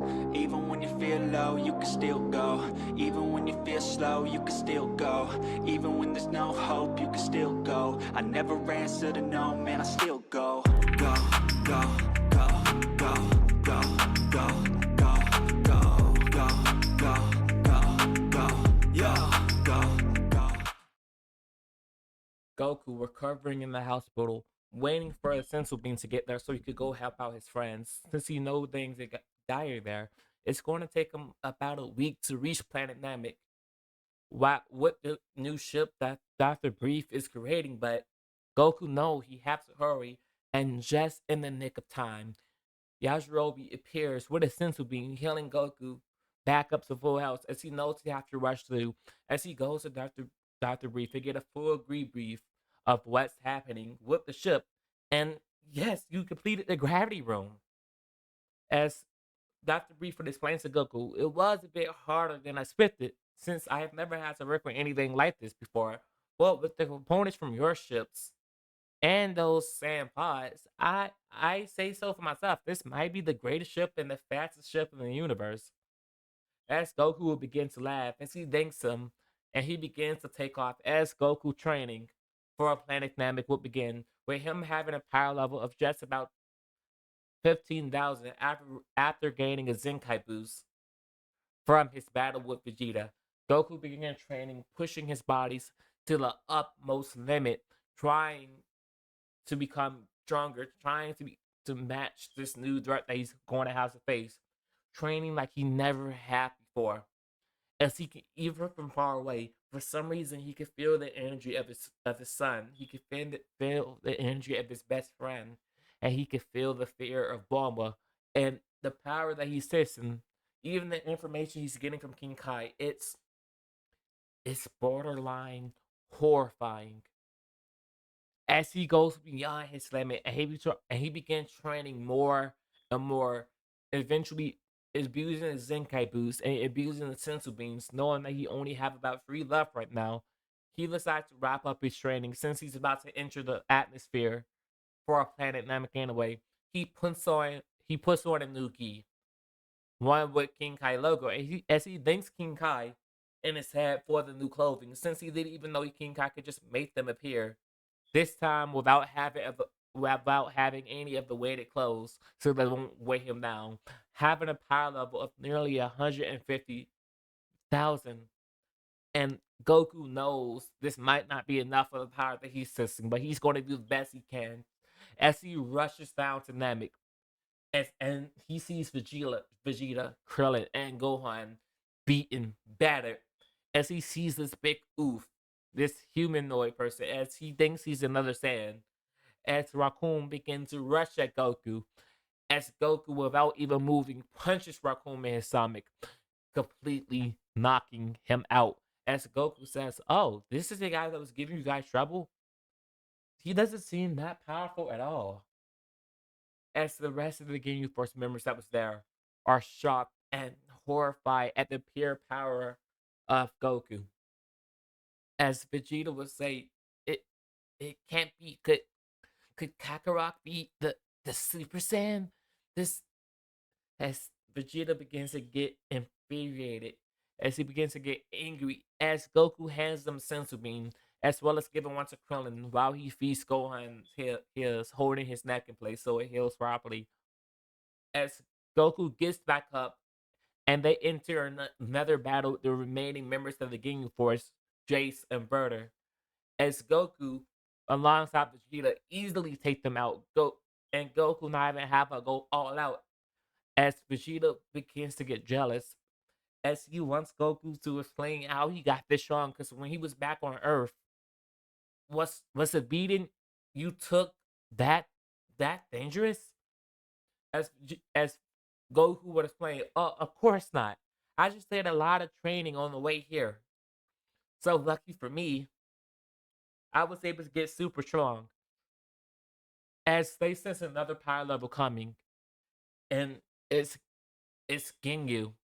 Even when you feel low, you can still go. Even when you feel slow, you can still go. Even when there's no hope, you can still go. I never answer to no, man, I still go. Go, go, go, go, go, go, go, go, go, go, go, go, yo, go, go. Goku recovering in the hospital, waiting for the sensu bean to get there so he could go help out his friends. Since he knows things that got dire there, it's going to take him about a week to reach Planet Namek. With the new ship that Dr. Brief is creating, but Goku knows he has to hurry, and just in the nick of time, Yajirobe appears with a sensu bean, healing Goku back up to full health as he knows he has to rush through. As he goes to Dr. Brief to get a full debrief of what's happening with the ship. And yes, you completed the gravity room. As Dr. Brief explains to Goku, it was a bit harder than I expected since I have never had to work with anything like this before. But with the components from your ships and those sand pods, I say so for myself. This might be the greatest ship and the fastest ship in the universe. As Goku will begin to laugh as he thanks him, and he begins to take off as Goku training for a planet Namek will begin, with him having a power level of just about 15,000 after gaining a Zenkai boost from his battle with Vegeta. Goku began training, pushing his bodies to the utmost limit, trying to become stronger, trying to match this new threat that he's going to have to face, training like he never had before. As he can, even from far away, for some reason he could feel the energy of his son. He could feel the energy of his best friend, and he could feel the fear of Bulma and the power that he's sensing. Even the information he's getting from King Kai, it's borderline horrifying as he goes beyond his limit and he begins training more and more. Eventually, abusing his Zenkai boost and abusing the Sensu beams, knowing that he only have about 3 left right now. He decides to wrap up his training since he's about to enter the atmosphere for a planet Namek anyway. He puts on a new gi, one with King Kai logo, and as he thanks King Kai in his head for the new clothing, since he didn't even know King Kai could just make them appear this time without having any of the weighted clothes, so they won't weigh him down. Having a power level of nearly 150,000, and Goku knows this might not be enough for the power that he's sensing, but he's going to do the best he can as he rushes down to Namek. And he sees Vegeta, Krillin, and Gohan beaten, battered, as he sees this big oof, this humanoid person, as he thinks he's another Saiyan. As Raccoon begins to rush at Goku, as Goku, without even moving, punches Raccoon in his stomach, completely knocking him out. As Goku says, "Oh, this is the guy that was giving you guys trouble? He doesn't seem that powerful at all." As the rest of the Ginyu Force members that was there are shocked and horrified at the pure power of Goku. As Vegeta would say, it it can't be. Could Kakarot be the Super Saiyan? This as Vegeta begins to get infuriated, as he begins to get angry, as Goku hands them Sensu Bean, as well as giving one to Krillin while he feeds Gohan his holding his neck in place so it heals properly. As Goku gets back up and they enter another battle with the remaining members of the Ginyu Force, Jace and Verter. As Goku, alongside Vegeta, easily take them out. And Goku not even have to go all out. As Vegeta begins to get jealous, as he wants Goku to explain how he got this strong, because when he was back on Earth, was a beating you took that dangerous? As Goku would explain, of course not. I just did a lot of training on the way here. So lucky for me, I was able to get super strong. As they sense another power level coming, and it's Ginyu.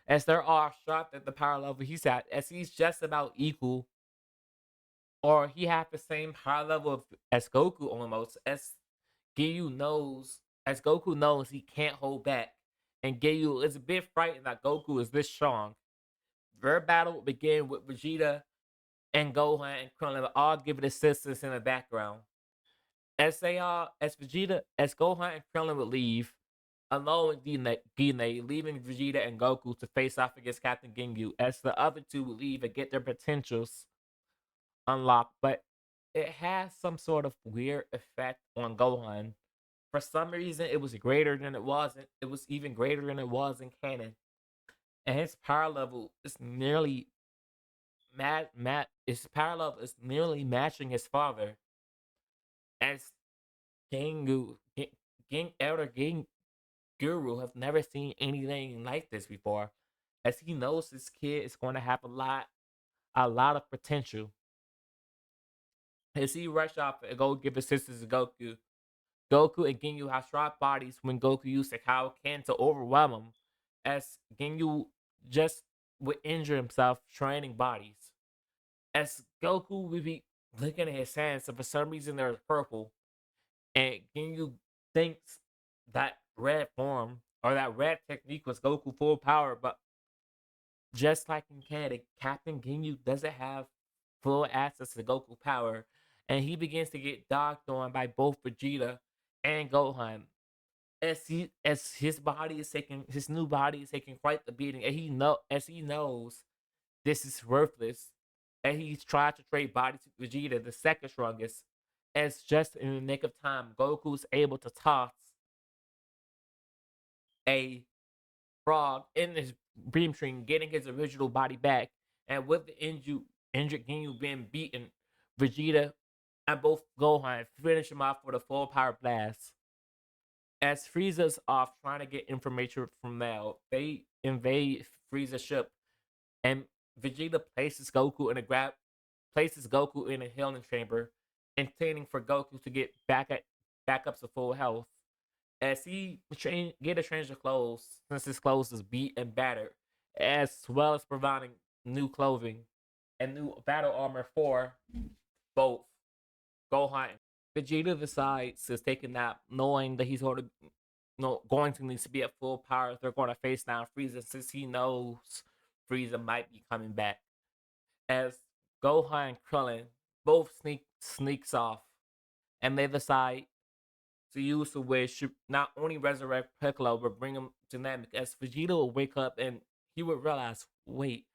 As they're all shocked at the power level he's at, as he's just about equal, or he have the same power level as Goku almost, as Ginyu knows as Goku knows he can't hold back, and Ginyu is a bit frightened that Goku is this strong. Their battle will begin with Vegeta and Gohan and Krillin all giving assistance in the background. As Vegeta, as Gohan and Krillin would leave, alone with Gine, leaving Vegeta and Goku to face off against Captain Ginyu, as the other two would leave and get their potentials unlocked. But it has some sort of weird effect on Gohan. For some reason, it was greater than it wasn't. It was even greater than it was in canon, and his power level is nearly his power level is nearly matching his father. As Gengu, Elder Guru have never seen anything like this before, as he knows this kid is going to have a lot of potential. As he rush off and go give assistance to Goku, Goku and Ginyu have sharp bodies when Goku used the Kaioken to overwhelm him, as Ginyu just would injure himself training bodies. As Goku would be looking at his hands, and for some reason they're purple, and Ginyu thinks that red form or that red technique was Goku full power, but just like in canon, Captain Ginyu doesn't have full access to Goku power, and he begins to get dogged on by both Vegeta and Gohan. As his new body is taking quite the beating, and he knows this is worthless, and he's tried to trade bodies with Vegeta, the second strongest. As just in the nick of time, Goku's able to toss a frog in his beam string, getting his original body back. And with the injured Ginyu being beaten, Vegeta and both Gohan finish him off with a full power blast. As Frieza's off trying to get information from Mel, they invade Frieza's ship, and Vegeta places Goku in a healing chamber, intending for Goku to get back up to full health. As he get a change of clothes, since his clothes is beat and battered, as well as providing new clothing and new battle armor for both Gohan. Vegeta decides to take a nap, knowing that he's going to need to be at full power if they're going to face down Frieza, since he knows Frieza might be coming back. As Gohan and Krillin both sneaks off, and they decide to use the wish to not only resurrect Piccolo but bring him to Namek. As Vegeta will wake up and he would realize, wait,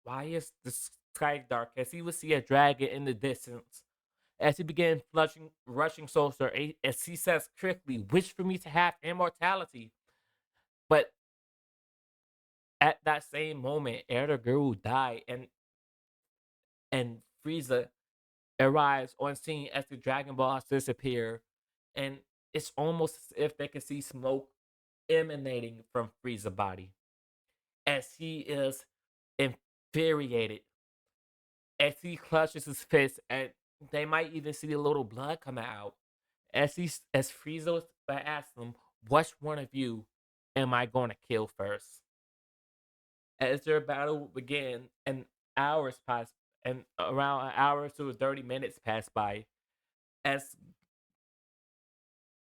why is the sky dark? As he would see a dragon in the distance. As he began rushing Soulster, as he says quickly, wish for me to have immortality. But at that same moment, Elder Guru died, and Frieza arrives on scene as the Dragon Balls disappear, and it's almost as if they can see smoke emanating from Frieza's body, as he is infuriated, as he clutches his fist, and they might even see a little blood coming out. As Frieza asks him, "Which one of you am I going to kill first?" As their battle began, and hours pass, and around an hour to 30 minutes pass by, as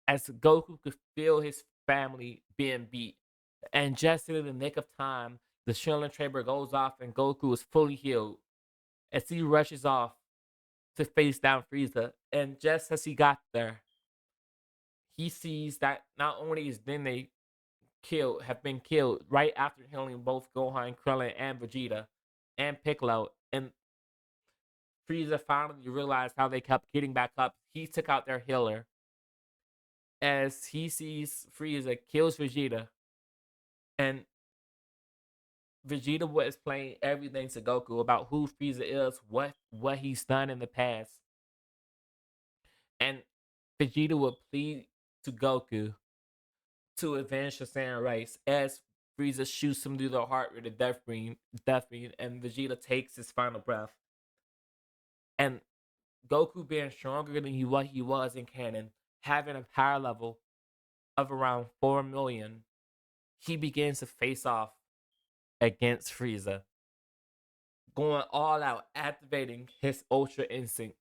Goku could feel his family being beat. And just in the nick of time, the Shinran Chamber goes off and Goku is fully healed as he rushes off to face down Frieza. And just as he got there, he sees that not only is Dende have been killed right after healing both Gohan, Krillin, and Vegeta, and Piccolo. And Frieza finally realized how they kept getting back up. He took out their healer. As he sees Frieza kills Vegeta, and Vegeta was explaining everything to Goku about who Frieza is, what he's done in the past, and Vegeta would plead to Goku to avenge the Saiyan race as Frieza shoots him through the heart with a death beam, and Vegeta takes his final breath. And Goku, being stronger than what he was in canon, having a power level of around 4 million, he begins to face off against Frieza, going all out, activating his Ultra Instinct.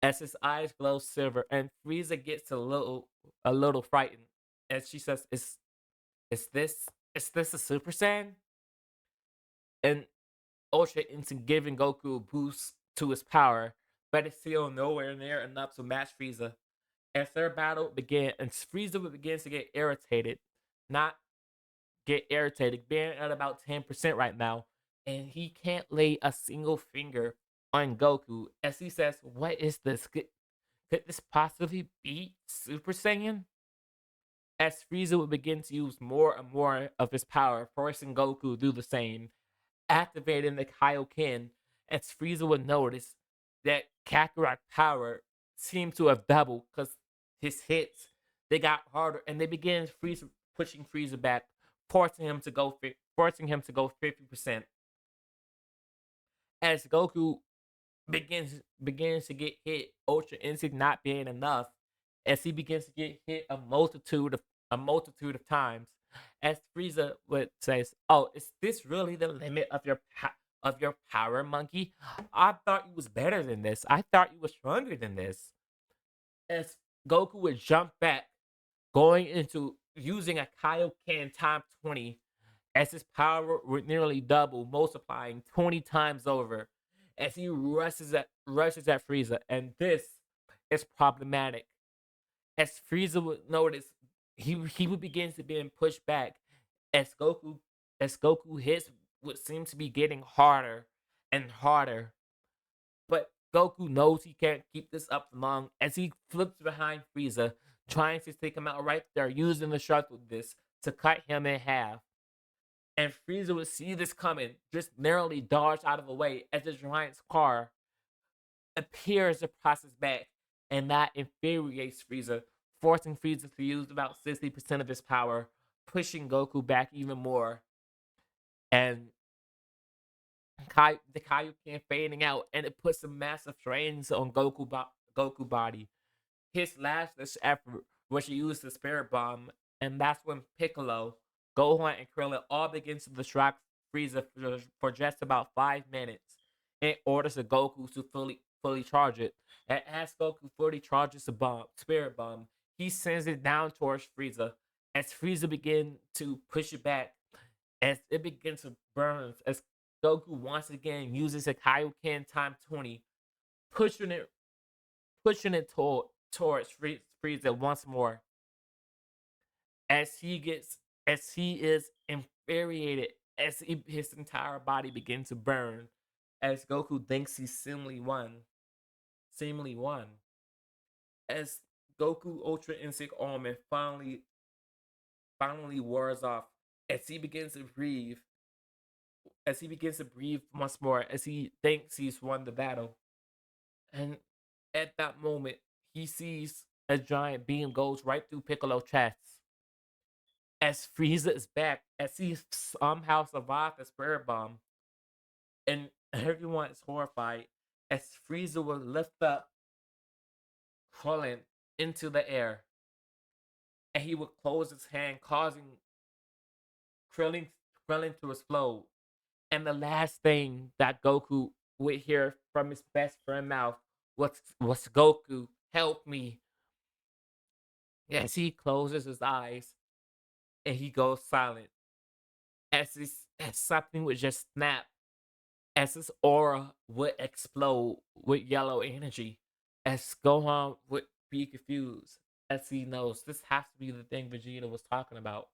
as his eyes glow silver, and Frieza gets a little frightened, and she says, "Is this a Super Saiyan?" And Ultra Instinct giving Goku a boost to his power, but it's still nowhere near enough to match Frieza. As their battle began, and Frieza begins to get irritated, not get irritated, being at about 10% right now, and he can't lay a single finger on Goku. As he says, "What is this? Could this possibly be Super Saiyan?" As Frieza would begin to use more and more of his power, forcing Goku to do the same, activating the Kaioken, as Frieza would notice that Kakarot power seemed to have doubled because his hits they got harder, and they began Frieza pushing Frieza back, forcing him to go 50%. As Goku begins to get hit, Ultra Instinct not being enough, as he begins to get hit a multitude of times. As Frieza would says, "Oh, is this really the limit of your power, monkey? I thought you was better than this. I thought you was stronger than this." As Goku would jump back, going into using a Kaioken time 20, as his power would nearly double, multiplying 20 times over, as he rushes at Frieza, and this is problematic. As Frieza would notice, he would begin to be pushed back, as Goku hits would seem to be getting harder and harder. But Goku knows he can't keep this up long, as he flips behind Frieza, trying to take him out right there, using the shuttle disc to cut him in half. And Frieza would see this coming, just narrowly dodge out of the way as the giant's car appears to process back, and that infuriates Frieza, forcing Frieza to use about 60% of his power, pushing Goku back even more. And the Kaioken fading out, and it puts some massive strains on Goku body. His last effort was to use the Spirit Bomb, and that's when Piccolo, Gohan, and Krillin all begin to distract Frieza for just about 5 minutes in order for Goku to fully charge it. And as Goku fully charges the Spirit Bomb, he sends it down towards Frieza. As Frieza begins to push it back, as it begins to burn, as Goku once again uses a Kaioken time 20, pushing it towards Frieza once more, as he is infuriated, his entire body begins to burn, as Goku thinks he seemingly won, as Goku Ultra Instinct Armor finally wears off, as he begins to breathe, once more, as he thinks he's won the battle. And at that moment, he sees a giant beam goes right through Piccolo's chest. As Frieza is back, as he somehow survived the Spirit Bomb, and everyone is horrified, as Frieza will lift up Krillin into the air, and he would close his hand, causing Krillin, Krillin to explode. And the last thing that Goku would hear from his best friend mouth was "Goku, help me." As he closes his eyes and he goes silent, as something would just snap, as his aura would explode with yellow energy, as Gohan would be confused, as he knows this has to be the thing Vegeta was talking about.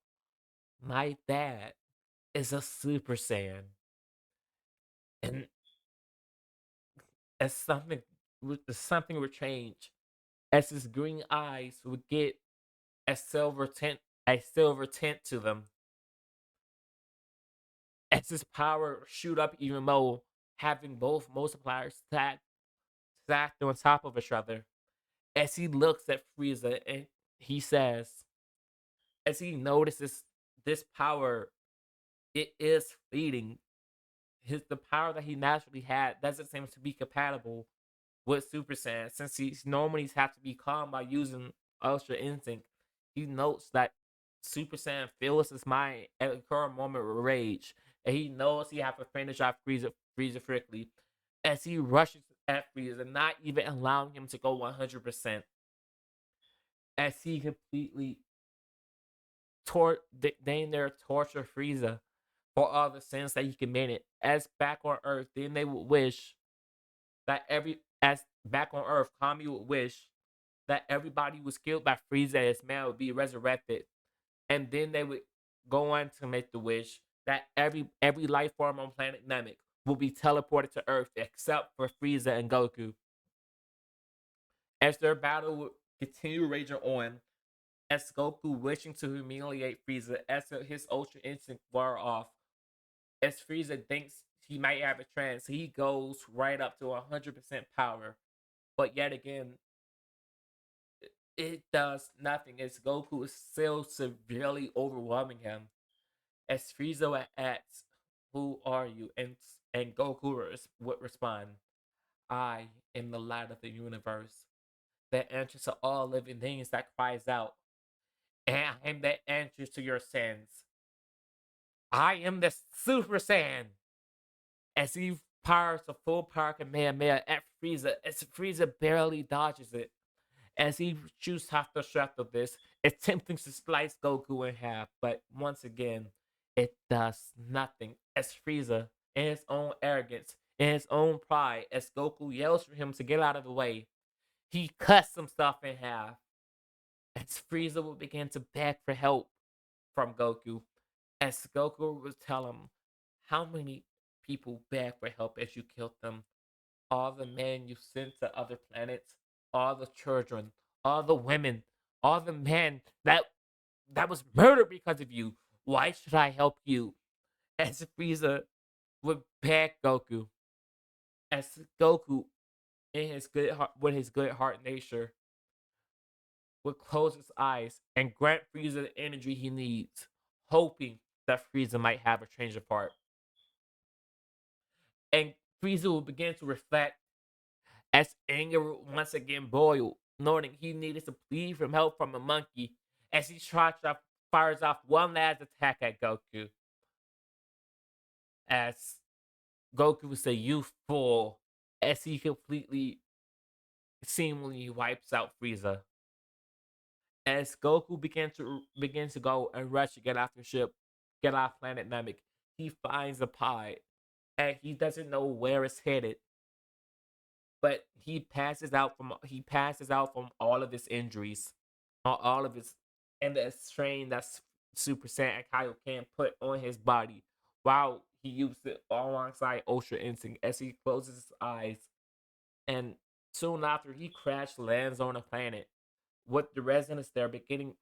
My dad is a Super Saiyan, and as something would change, as his green eyes would get a silver tint, a silver tint to them, as his power shoot up even more, having both multipliers stacked on top of each other. As he looks at Frieza, and he says, as he notices this power, it is fleeting. The power that he naturally had doesn't seem to be compatible with Super Saiyan, since he's normally have to be calm by using Ultra Instinct. He notes that Super Saiyan fills his mind at the current moment with rage, and he knows he have to finish off Frieza quickly. As he rushes at Frieza, not even allowing him to go 100%, as he completely they there torture Frieza for all the sins that he committed. As back on Earth, then they would wish that as back on Earth, Kami would wish that everybody who was killed by Frieza as man would be resurrected, and then they would go on to make the wish that every life form on planet Namek will be teleported to Earth except for Frieza and Goku. As their battle would continue raging on, as Goku wishing to humiliate Frieza, as his Ultra Instinct wore off, as Frieza thinks he might have a chance, he goes right up to 100% power. But yet again, it does nothing as Goku is still severely overwhelming him. As Frieza asks, "Who are you?" and Goku would respond, "I am the light of the universe, that answers to all living things that cries out, and I am the answer to your sins. I am the Super Saiyan." As he powers a full power Kamehameha at Frieza, as Frieza barely dodges it, as he shoots half the strength of this, attempting to slice Goku in half, but once again, it does nothing. As Frieza, in his own arrogance, in his own pride, as Goku yells for him to get out of the way, he cuts himself in half. As Frieza will begin to beg for help from Goku, as Goku will tell him, "How many people beg for help as you killed them? All the men you sent to other planets, all the children, all the women, all the men that was murdered because of you. Why should I help you?" As Frieza would beg Goku, as Goku, in his good heart, with his good heart nature, would close his eyes and grant Frieza the energy he needs, hoping that Frieza might have a change of heart. And Frieza will begin to reflect as anger once again boiled, knowing he needed to plead for help from a monkey as he fires off one last attack at Goku. As Goku would say, "You fool," as he completely seemingly wipes out Frieza. As Goku begins to go and rush to get off the ship, get off planet Namek, he finds a pod and he doesn't know where it's headed. But he passes out from all of his injuries, all of his and the strain that's Super Saiyan Kaioken put on his body while he used it alongside Ultra Instinct as he closes his eyes. And soon after he crash lands on a planet with the residents there beginning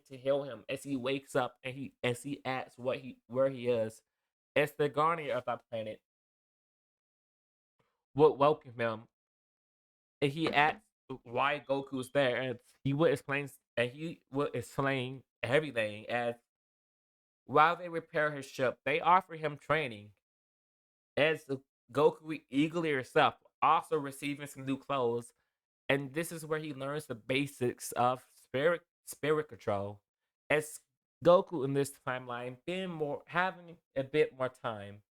to heal him as he wakes up and he as he asks where he is. As the guardian of that planet would welcome him, and he asks why Goku is there, and he would explain everything. As while they repair his ship, they offer him training. As Goku eagerly accepts, also receiving some new clothes, and this is where he learns the basics of spirit control. As Goku in this timeline being more having a bit more time,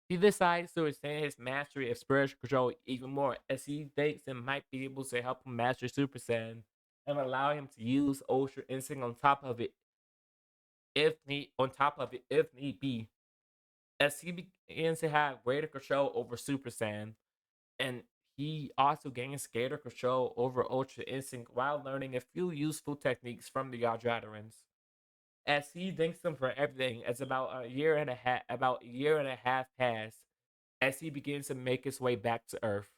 he decides to extend his mastery of spiritual control even more as he thinks it might be able to help him master Super Saiyan and allow him to use Ultra Instinct on top of it if need be. As he begins to have greater control over Super Saiyan, and he also gains greater control over Ultra Instinct while learning a few useful techniques from the Yardratarans. As he thanks them for everything, as about a year and a half pass, as he begins to make his way back to Earth.